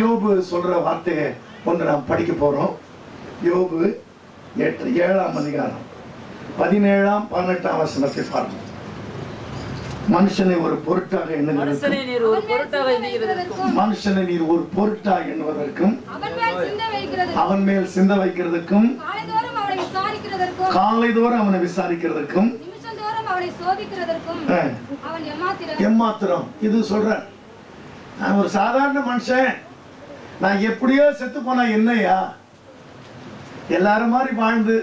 யோபு சொல்ற வார்த்தையை ஒன்று நாம் படிக்க போறோம். யோபு 7ஆம் அதிகாரம் 17ஆம் 18ஆம் வசனத்தை பார்ப்போம். மனுஷனை ஒரு பொருட்டாக எண்ணுவதற்கும் மனுஷனை நீர் ஒரு பொருட்டாக எண்ணுவதற்கும் அவன் மேல் சிந்த வைக்கிறதுக்கும் காலைதோறும் அவனை விசாரிக்கிறதுக்கும் எம்மாத்திரம். இது சொல்றேன், நான் ஒரு சாதாரண மனுஷன், நான் எப்படியோ செத்து போனா என்னையா, எல்லாரும் மாதிரி வாழ்ந்து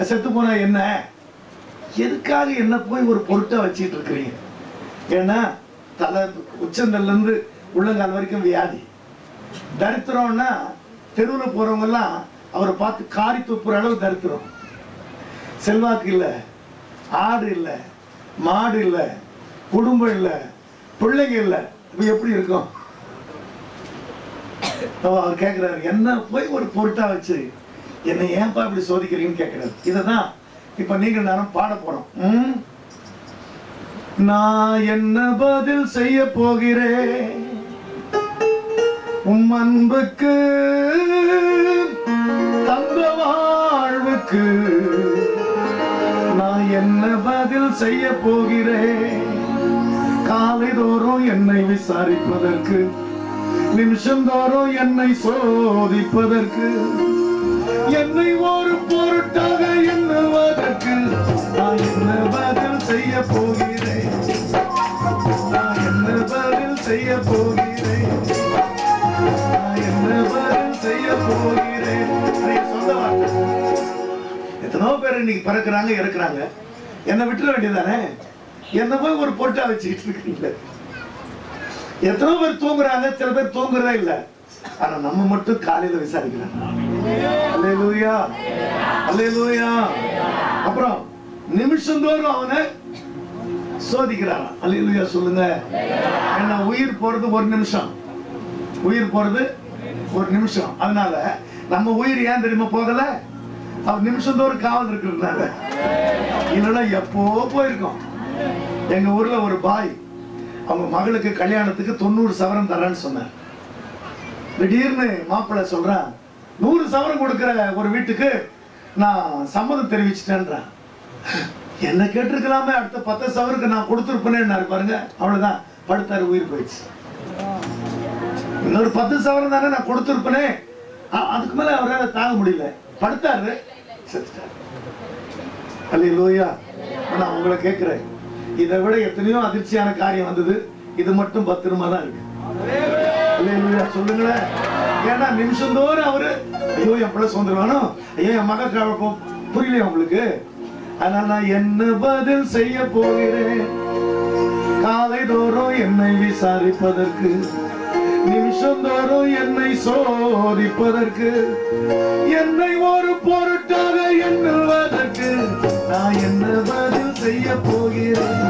செத்து போனா என்ன, எதுக்காக என்ன போய் ஒரு பொருட்டா வச்சுட்டு இருக்கிறீங்க? ஏன்னா தலை உச்சந்தல்ல இருந்து உள்ளங்கால் வரைக்கும் வியாதி, தரித்திரம்னா தெருவில் போறவங்க எல்லாம் அவரை பார்த்து காரி துப்புற அளவு தரித்திரம். செல்வாக்கு இல்லை, ஆடு இல்லை, மாடு இல்லை, குடும்பம் இல்லை, பிள்ளைங்க இல்லை. இப்போ எப்படி இருக்கும்? அவர் கேட்கிறாரு, என்ன போய் ஒரு பொருட்டா வச்சு என்னை ஏன்பா இப்படி சோதிக்கிறீங்கன்னு கேட்கிறாரு. இதைதான் இப்ப நீங்கள் நானும் பாட போறோம். நான் என்ன பதில் செய்ய போகிறேன் உம் அன்புக்கு, தந்த வாழ்வுக்கு, நான் என்ன பதில் செய்ய போகிறேன்? காலைதோறும் என்னை விசாரிப்பதற்கு, நிமிஷந்தோறும் என்னை சோதிப்பதற்கு, என்னை ஒரு பொருட்டாக எண்ணுவதற்கு, நான் என்ன பதில் செய்ய போகிறேன்? நான் என்ன பதில் செய்ய போகிறேன்? நான் என்ன பதில் செய்ய போகிறேன்? எத்தனோ பேர் இன்னைக்கு பறக்குறாங்க, இறக்குறாங்க. என்னை விட்டுற வேண்டியதானே? என்ன போய் ஒரு பொருட்டா வச்சுக்கிட்டு இருக்கீங்களே. எத்தனோ பேர் தூங்குறாங்க, சில பேர் தூங்குறதே இல்லை. ஆனா நம்ம மட்டும் காலையில விசாரிக்கிறாங்க. அல்லேலூயா, அல்லேலூயா. அப்புறம் நிமிஷந்தோறும் அவனை சோதிக்கிறான். அல்லேலூயா சொல்லுங்க. என்ன, உயிர் போறது ஒரு நிமிஷம், உயிர் போறது ஒரு நிமிஷம். அதனால நம்ம உயிர் ஏன் தெரியுமா போகல? அவர் நிமிஷந்தோறும் காவல் இருக்கிறதுனால. இல்லைன்னா எப்போ போயிருக்கோம். எங்க ஊர்ல ஒரு பாய் அவங்க மகளுக்கு கல்யாணத்துக்கு 90 சவரம் தரேன்னு சொன்னார். திடீர்னு மாப்பிள்ளை சொல்றான், 100 சவரம் கொடுக்கிற ஒரு வீட்டுக்கு நான் சம்மதம் தெரிவிச்சிட்டேன்றான். என்ன கேட்டிருக்கலாமே, அடுத்த 10 சவருக்கு நான் கொடுத்துருப்பேன்னு பாருங்க. அவ்வளவுதான், படுத்தாரு, உயிர் போயிடுச்சு. இன்னொரு 10 சவரம் தானே நான் கொடுத்துருப்பேனே, அதுக்கு மேல அவரால் தாங்க முடியல, படுத்தாரு, செத்துட்டாரு. அல்லேலூயா. நான் உங்களை கேட்கிறேன், இதை விட எத்தனையோ அதிர்ச்சியான காரியம் வந்தது, இது மட்டும் பத்திரமா தான் இருக்கு. அல்லேலூயா சொல்லுங்களேன். ஏன்னா நிமிஷந்தோறும் அவரு, ஐயோ என் பிள்ளை சுதந்திரவானோ, ஐயோ என் மகன் புரியலையா உங்களுக்கு? அதனால நான் என்ன பதில் செய்ய போகிறேன்? காலைதோறும் என்னை விசாரிப்பதற்கு, நிமிஷந்தோறும் என்னை சோதிப்பதற்கு, என்னை ஒரு பொருட்டாக எண்ணுவதற்கு, நான் என்ன பதில் செய்ய போகிறேன்?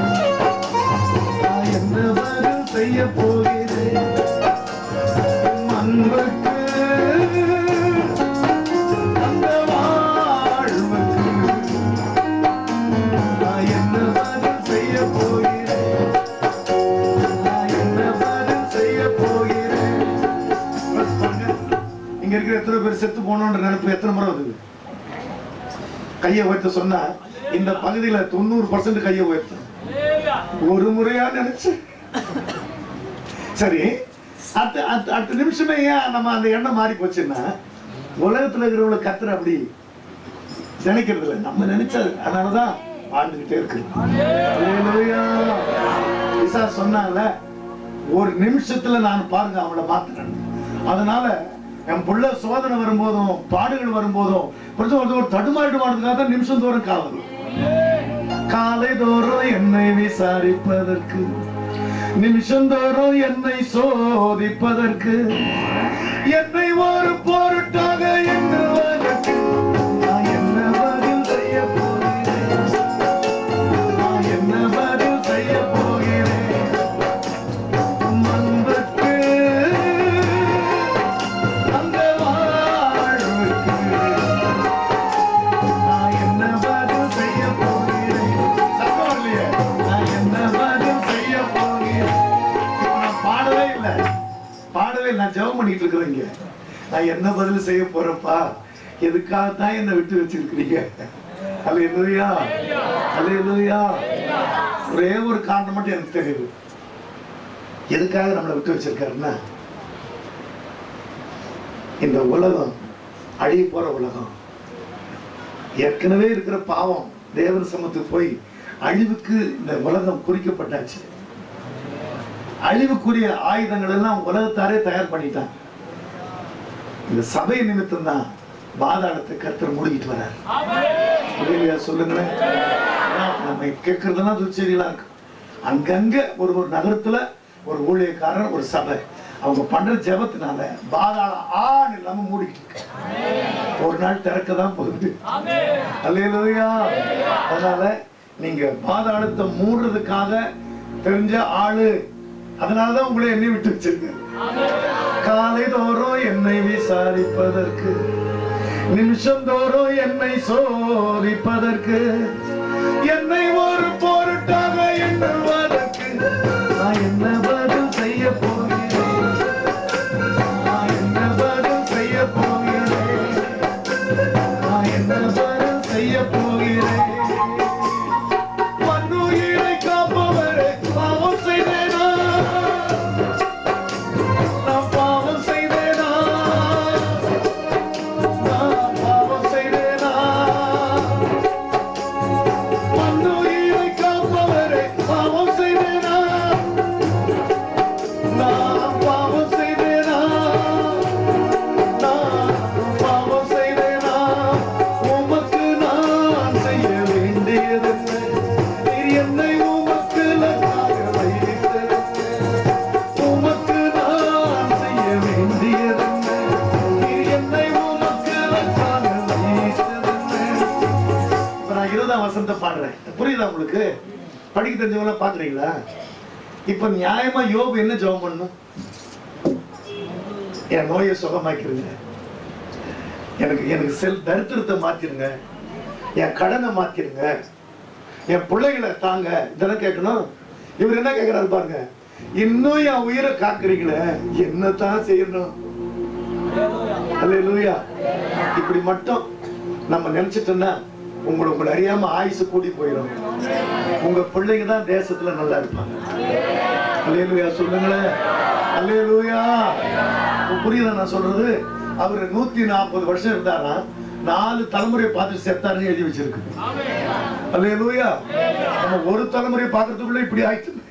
நான் என்ன பதில் செய்ய போகிறேன்? அன்புக்கு, அந்த வாழ்வுக்கு, நான் என்ன பதில் செய்ய போகிறேன்? நான் என்ன பதில் செய்ய போகிறேன்? இங்க இருக்கிற எத்தனை பேர் செத்து போனோன்ற நினைப்பு எத்தனை முறை வருது? கையை உயர்த்த சொன்னா இந்த பகுதியில 90% கையை உயர்த்த ஒரு முறையா நினைச்சு. சரி, அடுத்த நிமிஷமே ஏன் நம்ம அந்த எண்ணம் மாறி போச்சுன்னா, உலகத்துல இருக்கிறவங்களை கத்துற அப்படி நினைக்கிறது இல்லை, நம்ம நினைச்சது. அதனாலதான் வாழ்ந்துகிட்டே இருக்கு. சொன்னால ஒரு நிமிஷத்துல நான் பாருங்க அவங்கள மாத்துறேன். அதனால என் புள்ள சோதனை வரும்போதும் பாடுகள் வரும்போதும் கொஞ்சம் ஒரு தடுமாறுமானதுக்காக தான் நிமிஷம் தோறும் காவல். காலைதோறும் என்னை விசாரிப்பதற்கு, நிமிஷந்தோறும் என்னை சோதிப்பதற்கு, என்னை ஒரு பொருட்டாக எண்ணுவதற்கு, நான் என்ன பதில் செய்ய போகிறேன்? நான் என்ன பதில் செய்ய போகிறேன்? அன்புக்கு, அந்த வாழ்வுக்கு, நான் என்ன பதில் செய்ய போகிறேன்? சத்தம் வரலையே. நான் என்ன பதில் செய்ய போகிறேன்? பாடவே இல்லை. நான் ஜெபம் பண்ணிட்டு இருக்கிறேங்க. நான் என்ன பதில் செய்ய போறேன்ப்பா, எதுக்காகத்தான் என்னை விட்டு வச்சிருக்கிறீங்க? அல்லேலூயா, அல்லேலூயா. ஒரே ஒரு காரணம் மட்டும் எனக்கு தெரியுது, எதுக்காக நம்மளை விட்டு வச்சிருக்காருன்னா, இந்த உலகம் அழிய போற உலகம், ஏற்கனவே இருக்கிற பாவம் தேவன் சமத்துக்கு போய் அழிவுக்கு இந்த உலகம் குறிக்கப்பட்டாச்சு. அழிவுக்குரிய ஆயுதங்கள் எல்லாம் உலகத்தாரே தயார் பண்ணிட்டான். இந்த சபை நிமித்தம் தான் பாதாளத்தை கர்த்தர் மூடிக்கிட்டு வர்றார். சொல்லுங்களேன். நம்ம கேட்கறதுலாம் துச்செடிகளா இருக்கு. அங்கங்க ஒரு நகரத்துல ஒரு ஊழியக்காரன், ஒரு சபை, அவங்க பண்ற ஜெபத்தினால பாதாளம் ஆண் இல்லாம மூடிக்கிட்டு இருக்கு. ஒரு நாள் திறக்க தான் போகுது. அல்லேலூயா. அதனால நீங்க பாதாளத்தை மூடுறதுக்காக தெரிஞ்ச ஆளு, அதனாலதான் உங்களை என்னை விட்டு வச்சிருக்க. காலை தோறும் என்னை விசாரிப்பதற்கு, நிமிஷம் தோறும் என்னை சோதிப்பதற்கு, என்னை ஒரு பொருட்டாக எண்ணுவதற்கு நான் என்ன பதில் செய்ய போகிறேன்? நான் என்ன பதில் செய்ய போகிறேன்? நான் என்ன பதில் செய்ய போகிறேன்? மண்ணுயிரை காப்பவரே, பாவம் செய்தேனா? நான் பாவம் செய்தேனா? நான் பாவம் செய்தேனா? மண்ணுயிரை காப்பவரே, பாவம் செய்தேனா? நான் பாவம் செய்தேனா? நான் பாவம் செய்தேனா? உமக்கு நான் செய்ய வேண்டியதென்ன? நீர் என்னை உமக்கு லக்காக வைத்ததென்ன? உமக்கு நான் செய்ய வேண்டியதென்ன? நீர் என்னை உமக்கு லக்காக வைத்ததென்ன? இப்ப நான் 20ஆம் வசனத்தை பாடுறேன். புரியுதா உங்களுக்கு? படிக்க தெரிஞ்சவங்க பாக்குறீங்களா? இப்ப நியாயமா யோபு என்ன ஜெபம் பண்ணும்? என் நோயை சுகமாக்கிருங்க, எனக்கு தரித்திரத்தை மாத்திருங்க, என் கடனை மாத்திருங்க, என் பிள்ளைகளை தாங்க, இதெல்லாம் கேட்கணும். இவர் என்ன கேட்கிறாரு பாருங்க, இன்னும் என் உயிரை காக்குறீங்களே, என்னத்தான் செய்யணும்? அல்லேலூயா. இப்படி மட்டும் நம்ம நினைச்சிட்டோம்னா உங்களை அறியாம ஆயுசு கூடி போயிடும். உங்க பிள்ளைங்க தான் தேசத்துல நல்லா இருப்பாங்க. அல்லேலூயா சொல்லுங்களேன். அல்லேலூயா. புரியுதா நான் சொல்றது? அவரு 140 வருஷம் இருந்தாரா, 4 தலைமுறையை பார்த்து செத்தாருன்னு எழுதி வச்சிருக்கு. அல்லேலூயா. நம்ம ஒரு தலைமுறையை பார்க்கறதுக்குள்ள இப்படி ஆயிடுச்சு.